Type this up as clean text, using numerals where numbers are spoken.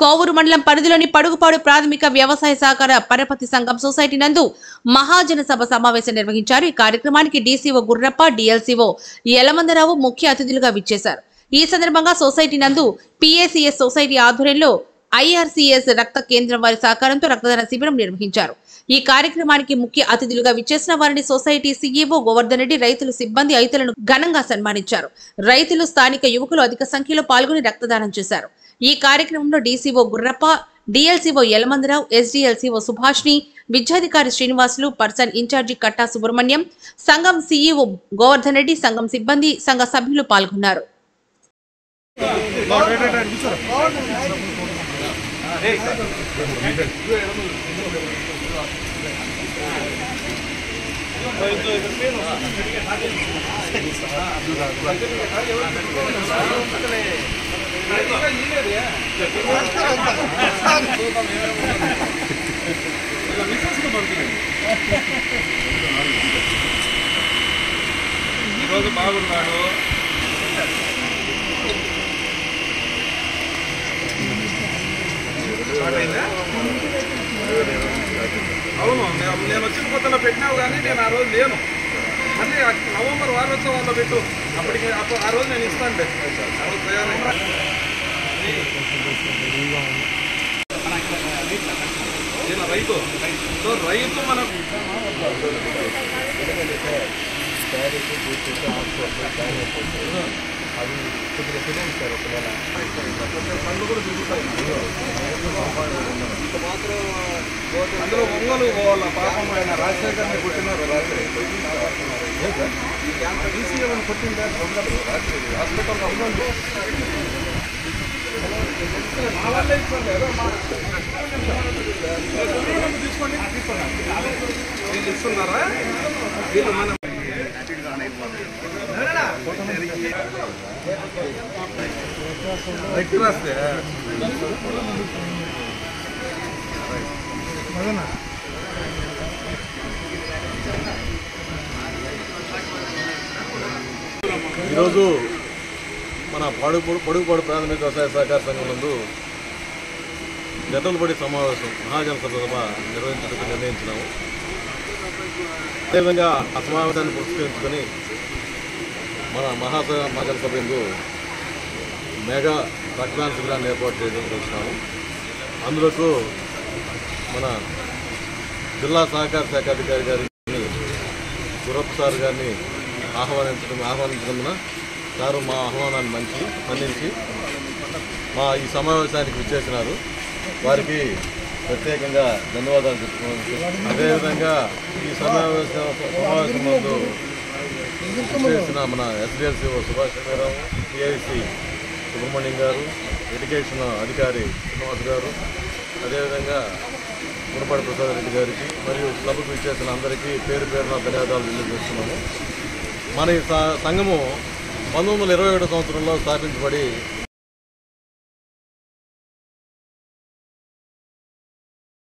కోవూరు మండలం పరిధిలోని పడుగుపాడు ప్రాథమిక వ్యవసాయ సహకార పరపతి సంఘం సొసైటీ నందు మహాజన సభ సమావేశం నిర్వహించారు. ఈ కార్యక్రమానికి డీసీఓ గుర్రప్ప, డిఎల్సీఓ యలమందరావు ముఖ్య అతిథులుగా విచ్చేశారు. ఈ సందర్భంగా సొసైటీ నందు పిఏసిఎస్ సొసైటీ ఆధ్వర్యంలో ఐఆర్సీఎస్ రక్త కేంద్రం వారి సహకారంతో రక్తదాన శిబిరం నిర్వహించారు. ఈ కార్యక్రమానికి ముఖ్య అతిథులుగా విచ్చేసిన వారిని సొసైటీ సీఈఓ గోవర్ధన్ రెడ్డి, రైతులు, సిబ్బంది, రైతులను ఘనంగా సన్మానించారు. రైతులు, స్థానిక యువకులు అధిక సంఖ్యలో పాల్గొని రక్తదానం చేశారు. ఈ కార్యక్రమంలో DCO Gurrappa, DLCO Yalamandarao, SDLCO Subhashini, విద్యాధికారి శ్రీనివాసులు, పర్సన్ ఇన్ఛార్జి కట్టా సుబ్రహ్మణ్యం, సంఘం సీఈఓ గోవర్ధన్ రెడ్డి, సంఘం సిబ్బంది, సంఘ సభ్యులు పాల్గొన్నారు. ఈరోజు బాగున్నాడు. అవును, నేను వచ్చిన కొత్తలో పెట్టినావు కానీ నేను ఆ రోజు లేను. మళ్ళీ నవంబర్ వారోత్సవాల్లో పెట్టు, అప్పటికి ఆ రోజు నేను ఇస్తాను. నేను రైతు, సో రైతు మనం అది కొద్దిగా తెలియదు సార్. ఒక నెల పనులు కూడా దిగుతాయి. అందులో ఒంగోలు పోవాల. పాపం ఆయన రాజశేఖర్ని కొట్టినారు రాత్రి. డీసీలను కొట్టిందా ఒంగోలు రాత్రి హాస్పిటల్లో ఒంగోలు. మా వాళ్ళే ఇచ్చారు కదా, తీసుకోండి వీళ్ళు ఇస్తున్నారా? వీళ్ళు మనం ఈరోజు మన పడుగుపాడు ప్రాథమిక వ్యవసాయ సహకార సంఘం నందు జతలబడి సమావేశం మహాజన సభ నిర్వహించడానికి నిర్ణయించినాము. అదేవిధంగా ఆ సమావేశాన్ని పురస్కరించుకొని మన మహాజన సభ యందు మెగా రక్తదాన శిబిరాన్ని ఏర్పాటు చేయడం చూస్తున్నాము. అందులో మన జిల్లా సహకార శాఖ అధికారి గారిని గురప్ప సార్ గారిని ఆహ్వానించడంలో సారు మా ఆహ్వానాన్ని మన్నించి ఈ సమావేశానికి విచ్చేసినారు. వారికి ప్రత్యేకంగా ధన్యవాదాలు చెప్పుకోవచ్చు. అదేవిధంగా ఈ సమావేశం ముందు చేసిన మన ఎస్డిఎల్సీఓ సుభాష్ చంద్రరావు, పిఐసి సుబ్రహ్మణ్యం గారు, ఎడ్యుకేషన్ అధికారి శ్రీనివాస్ గారు, అదేవిధంగా మునపాటి ప్రసాద్ రెడ్డి గారికి మరియు క్లబ్కు ఇచ్చేసిన అందరికీ పేరు పేరున ధన్యవాదాలు తెలియజేస్తున్నాము. మన ఈ సంఘము 1927 సంవత్సరంలో స్థాపించబడి